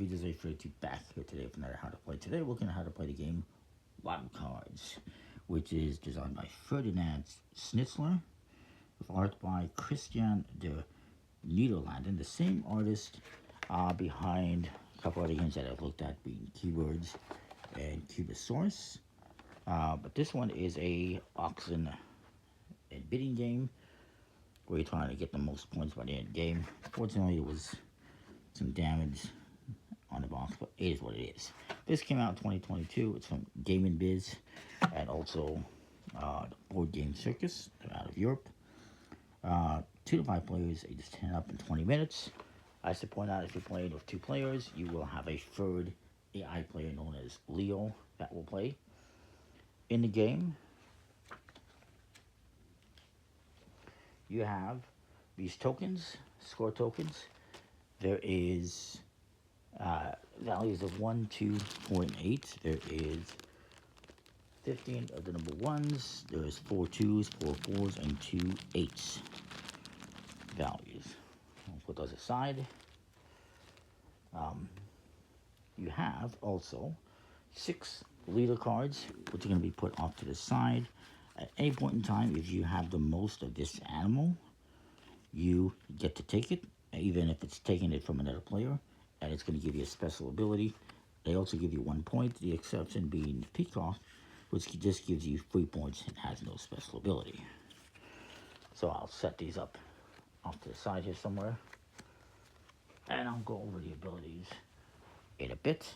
Readers A32 back here today for another How to Play. Today we're looking at how to play the game Wild Cards, which is designed by Ferdinand Schnitzler, with art by Christian de Nederlanden, the same artist behind a couple other games that I've looked at, being Keywords and Cubosaurus. But this one is a auction and bidding game where you're trying to get the most points by the end of the game. Fortunately, it was some damage on the box, but it is what it is. This came out in 2022. It's from gaminbiz and also Board Game Circus. They're out of Europe. 2 to 5 players, ages 10 up in 20 minutes. I should point out, if you're playing with 2 players, you will have a third AI player known as Leo that will play in the game. You have these tokens, score tokens. There is values of 1, 2, 4, and 8. There is 15 of the number 1s. There is 4 2s, 4 4s, and 2 8s values. I'll put those aside. You have also 6 leader cards, which are going to be put off to the side. At any point in time, if you have the most of this animal, you get to take it, even if it's taking it from another player, and it's going to give you a special ability. They also give you 1 point, the exception being Peacock, which just gives you 3 points and has no special ability. So I'll set these up off to the side here somewhere, and I'll go over the abilities in a bit.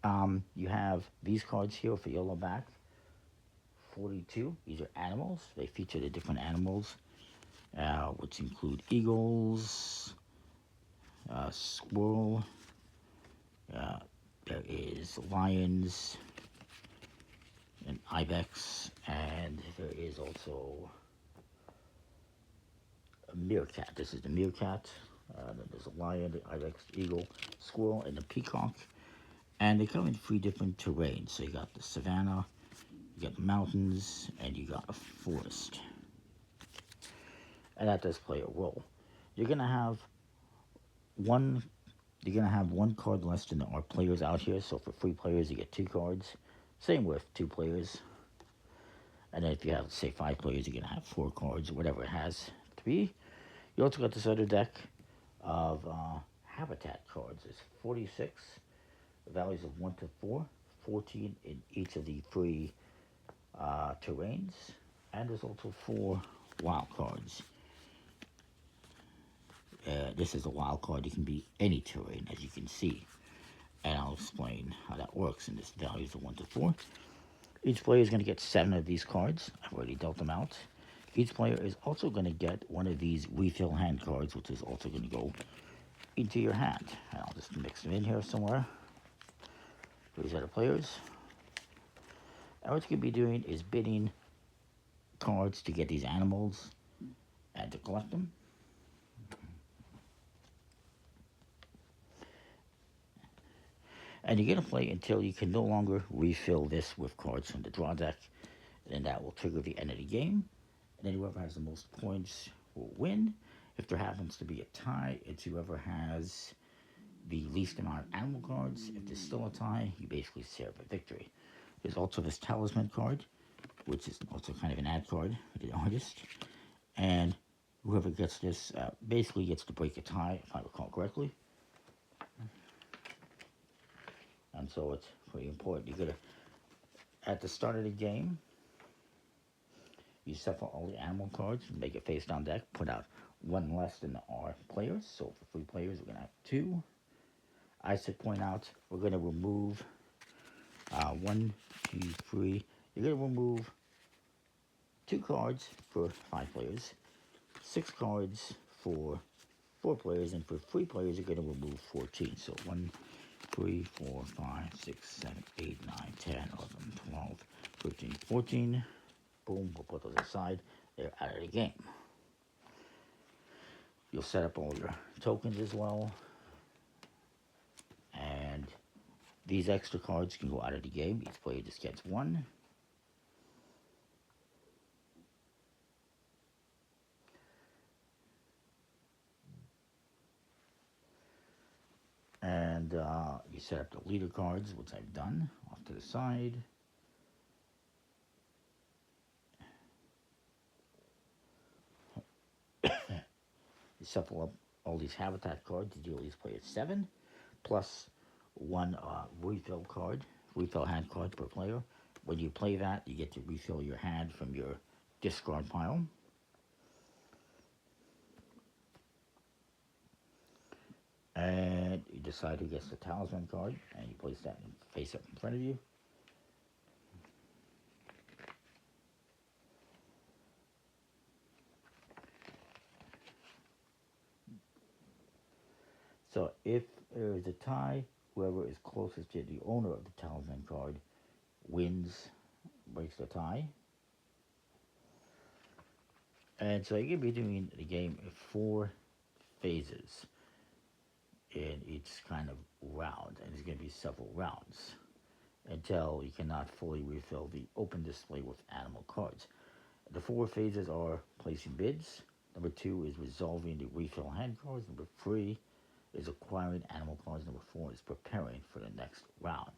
You have these cards here for yellow back. 42, these are animals. They feature the different animals, which include eagles, squirrel, there is lions, an ibex, and there is also a meerkat. This is the meerkat. Then there's a lion, the ibex, the eagle, squirrel, and the peacock. And they come in 3 different terrains. So you got the savanna, you got mountains, and you got a forest. And that does play a role. You're gonna have one card less than there are players out here. So for 3 players, you get 2 cards. Same with 2 players. And then if you have, say, 5 players, you're gonna have 4 cards, or whatever it has to be. You also got this other deck of habitat cards. It's 46. Values of 1 to 4, 14 in each of the 3 terrains, and there's also 4 wild cards. This is a wild card. It can be any terrain, as you can see, and I'll explain how that works. And this values of 1 to 4. Each player is going to get 7 of these cards. I've already dealt them out. Each player is also going to get 1 of these refill hand cards, which is also going to go into your hand. And I'll just mix them in here somewhere. These are the players. And what you can be doing is bidding cards to get these animals and to collect them. And you're going to play until you can no longer refill this with cards from the draw deck. And that will trigger the end of the game. And then whoever has the most points will win. If there happens to be a tie, it's whoever has the least amount of animal cards. If there's still a tie, you basically share the victory. There's also this talisman card, which is also kind of an ad card for the artist. And whoever gets this basically gets to break a tie, if I recall correctly. And so it's pretty important. You're gonna, at the start of the game, you shuffle all the animal cards, make it face down deck, put out 1 less than our players. So for 3 players, we're gonna have 2. I should point out, we're going to remove 1, 2, 3. You're going to remove 2 cards for 5 players, 6 cards for 4 players, and for 3 players, you're going to remove 14. So 1, 3, 4, 5, 6, 7, 8, 9, 10, 11, 12, 13, 14. Boom, we'll put those aside. They're out of the game. You'll set up all your tokens as well. And these extra cards can go out of the game. Each player just gets 1. And you set up the leader cards, which I've done, off to the side. You shuffle up all these habitat cards. You at least play at 7, plus one refill card, refill hand card per player. When you play that, you get to refill your hand from your discard pile. And you decide who gets the talisman card, and you place that face up in front of you. So if there is a tie, whoever is closest to the owner of the talisman card wins, breaks the tie. And so you're going to be doing the game in 4 phases in each kind of round, and there's going to be several rounds until you cannot fully refill the open display with animal cards. The 4 phases are placing bids. Number 2 is resolving the refill hand cards. Number 3 is acquiring animal cards. Number 4 is preparing for the next round.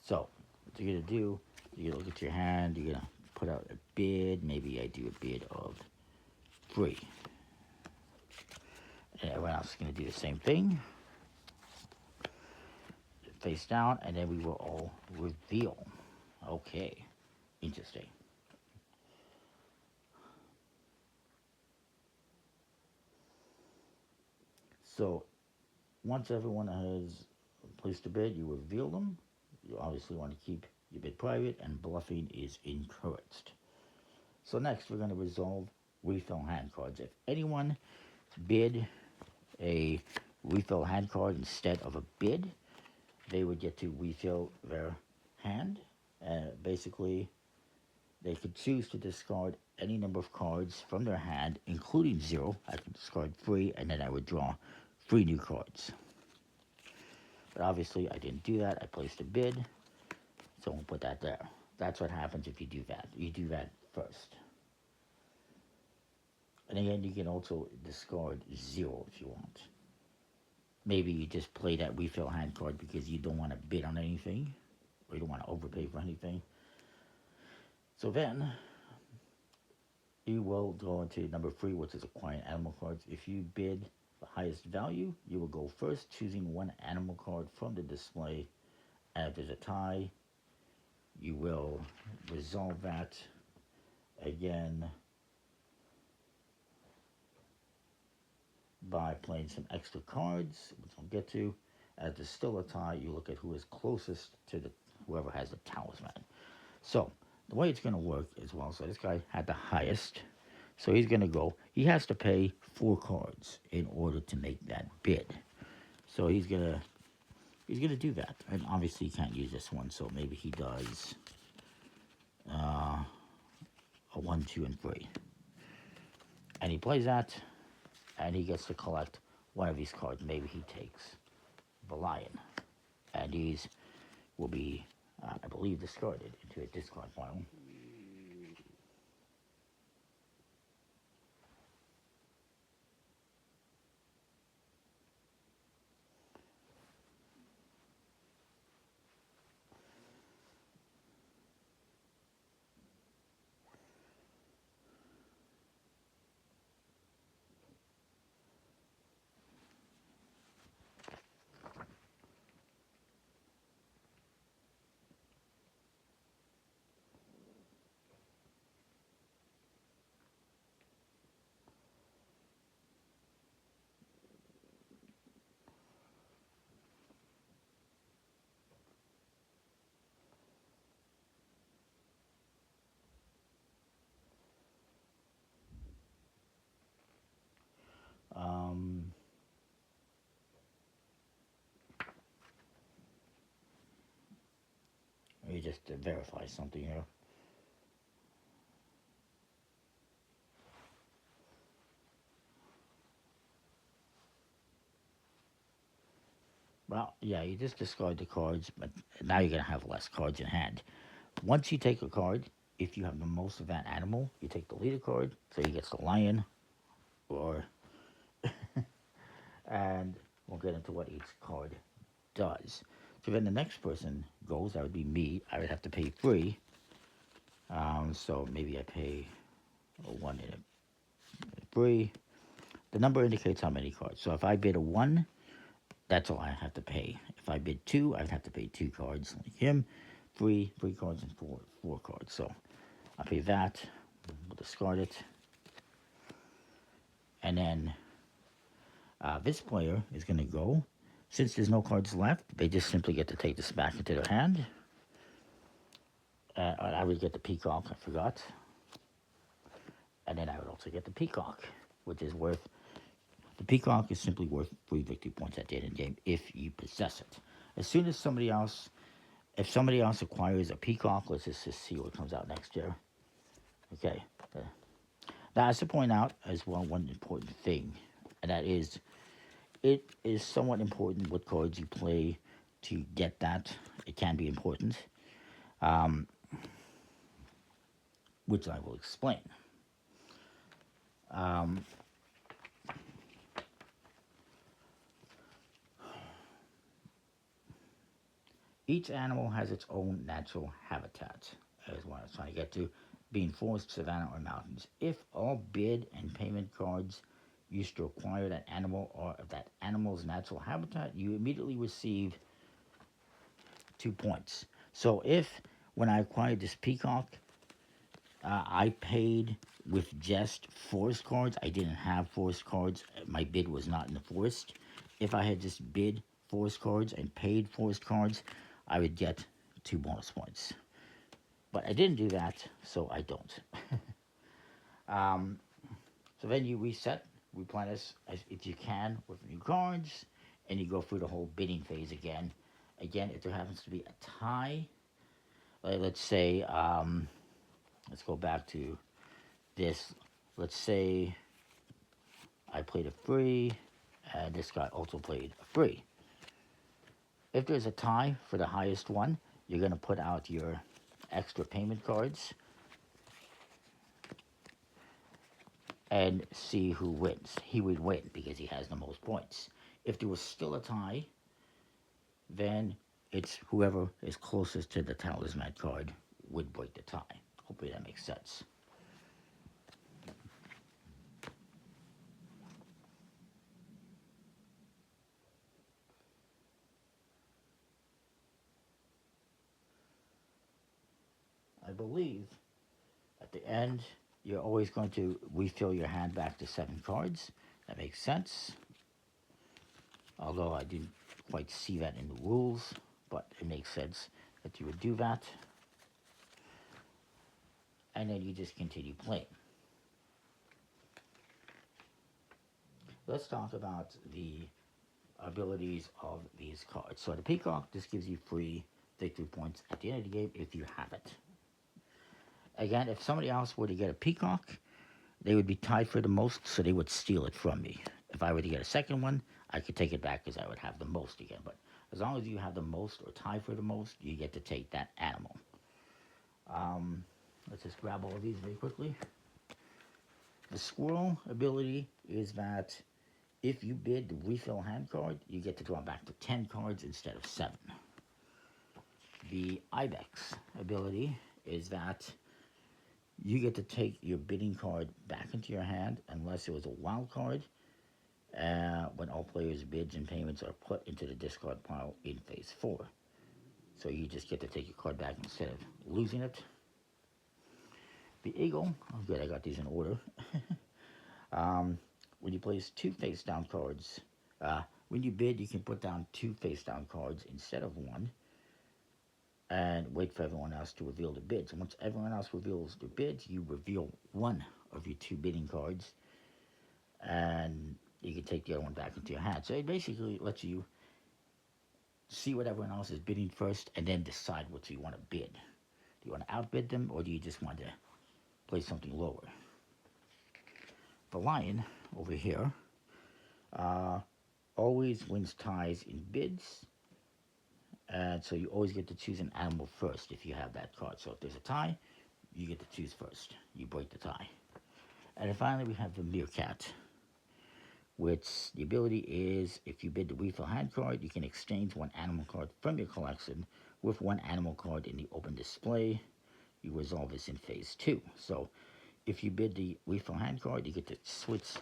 So, what you're going to do, you're going to look at your hand, you're going to put out a bid. Maybe I do a bid of 3. And everyone else is going to do the same thing. Face down, and then we will all reveal. Okay, interesting. So, once everyone has placed a bid, you reveal them. You obviously want to keep your bid private, and bluffing is encouraged. So next, we're going to resolve refill hand cards. If anyone bid a refill hand card instead of a bid, they would get to refill their hand. Basically, they could choose to discard any number of cards from their hand, including 0. I could discard 3, and then I would draw 3 new cards. But obviously, I didn't do that. I placed a bid, so we'll put that there. That's what happens if you do that. You do that first. And again, you can also discard 0 if you want. Maybe you just play that refill hand card because you don't want to bid on anything, or you don't want to overpay for anything. So then, you will go into number 3, which is acquiring animal cards. If you bid the highest value, you will go first, choosing 1 animal card from the display. And if there's a tie, you will resolve that again by playing some extra cards, which I'll get to. As there's still a tie, you look at who is closest to whoever has the talisman. So the way it's going to work as well, so this guy had the highest, so he's going to go, he has to pay 4 cards in order to make that bid. So he's going to do that, and obviously he can't use this one, so maybe he does a 1, 2, and 3. And he plays that, and he gets to collect one of these cards. Maybe he takes the lion, and these will be, I believe, discarded into a discard pile. Let me just verify something here. Well, yeah, you just discard the cards, but now you're going to have less cards in hand. Once you take a card, if you have the most of that animal, you take the leader card. So he gets the lion, or and we'll get into what each card does. So then the next person goes. That would be me. I would have to pay 3. So maybe I pay a 1 and a 3. The number indicates how many cards. So if I bid a 1, that's all I have to pay. If I bid 2, I'd have to pay 2 cards like him. 3 cards, and 4 cards. So I pay that. We'll discard it. And then this player is going to go. Since there's no cards left, they just simply get to take this back into their hand. I would get the peacock, I forgot. And then I would also get the peacock, which is worth, the peacock is simply worth 3 victory points at the end of the game if you possess it. As soon as somebody else, if somebody else acquires a peacock, let's just see what comes out next year. Okay. Now, I have to point out as well one important thing, and that is, it is somewhat important what cards you play to get that. It can be important, which I will explain. Each animal has its own natural habitat, is what I was trying to get to, being forest, savanna, or mountains. If all bid and payment cards used to acquire that animal or that animal's natural habitat, you immediately receive 2 points. So if, when I acquired this peacock, I paid with just forest cards, I didn't have forest cards, my bid was not in the forest. If I had just bid forest cards and paid forest cards, I would get 2 bonus points. But I didn't do that, so I don't. So then you reset, replenish if you can with new cards, and you go through the whole bidding phase again. Again, if there happens to be a tie, like let's say, let's go back to this. Let's say I played a 3, and this guy also played a 3. If there's a tie for the highest one, you're going to put out your extra payment cards and see who wins. He would win because he has the most points. If there was still a tie, then it's whoever is closest to the talisman card would break the tie. Hopefully that makes sense. I believe at the end, you're always going to refill your hand back to 7 cards. That makes sense. Although I didn't quite see that in the rules, but it makes sense that you would do that. And then you just continue playing. Let's talk about the abilities of these cards. So the peacock, this gives you 3 victory points at the end of the game if you have it. Again, if somebody else were to get a peacock, they would be tied for the most, so they would steal it from me. If I were to get a second one, I could take it back because I would have the most again. But as long as you have the most or tie for the most, you get to take that animal. Let's just grab all of these very quickly. The squirrel ability is that if you bid the refill hand card, you get to draw back to 10 cards instead of 7. The ibex ability is that you get to take your bidding card back into your hand unless it was a wild card when all players' bids and payments are put into the discard pile in phase 4. So you just get to take your card back instead of losing it. The eagle, oh good, I got these in order. When you place 2 face down cards, when you bid, you can put down 2 face down cards instead of 1. And wait for everyone else to reveal the bids. And once everyone else reveals their bids, you reveal 1 of your 2 bidding cards, and you can take the other one back into your hand. So it basically lets you see what everyone else is bidding first, and then decide what you want to bid. Do you want to outbid them, or do you just want to play something lower? The lion over here always wins ties in bids. And so you always get to choose an animal first if you have that card. So if there's a tie, you get to choose first. You break the tie. And then finally, we have the meerkat, which the ability is if you bid the refill hand card, you can exchange one animal card from your collection with one animal card in the open display. You resolve this in phase 2. So if you bid the refill hand card, you get to switch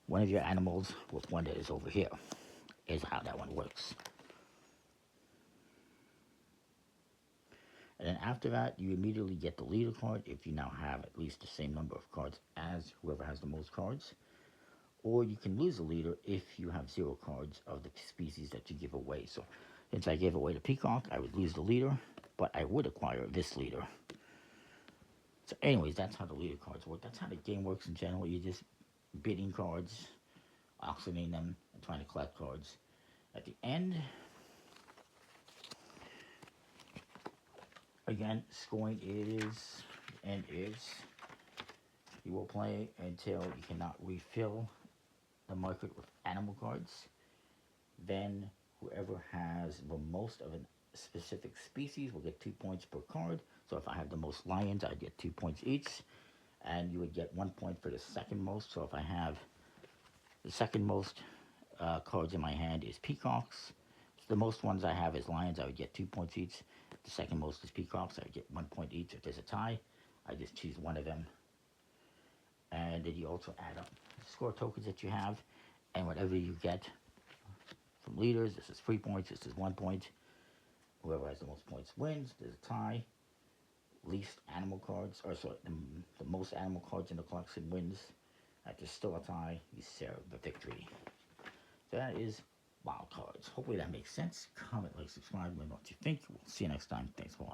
one of your animals with one that is over here, is how that one works. And then after that, you immediately get the leader card if you now have at least the same number of cards as whoever has the most cards. Or you can lose a leader if you have 0 cards of the species that you give away. So since I gave away the peacock, I would lose the leader, but I would acquire this leader. So anyways, that's how the leader cards work. That's how the game works in general. You're just bidding cards, auctioning them, and trying to collect cards. At the end, again, scoring is you will play until you cannot refill the market with animal cards. Then whoever has the most of a specific species will get 2 points per card. So if I have the most lions, I'd get 2 points each. And you would get 1 point for the second most. So if I have the second most cards in my hand is peacocks. The most ones I have is lions. I would get 2 points each. The second most is peacocks. I would get 1 point each. If there's a tie, I just choose one of them. And then you also add up the score tokens that you have. And whatever you get from leaders, this is 3 points. This is 1 point. Whoever has the most points wins. There's a tie. Least animal cards, or sorry, the most animal cards in the collection wins. If there's still a tie, you share the victory. So that is wild cards. Hopefully that makes sense. Comment, like, subscribe, let me know what you think. We'll see you next time. Thanks for watching.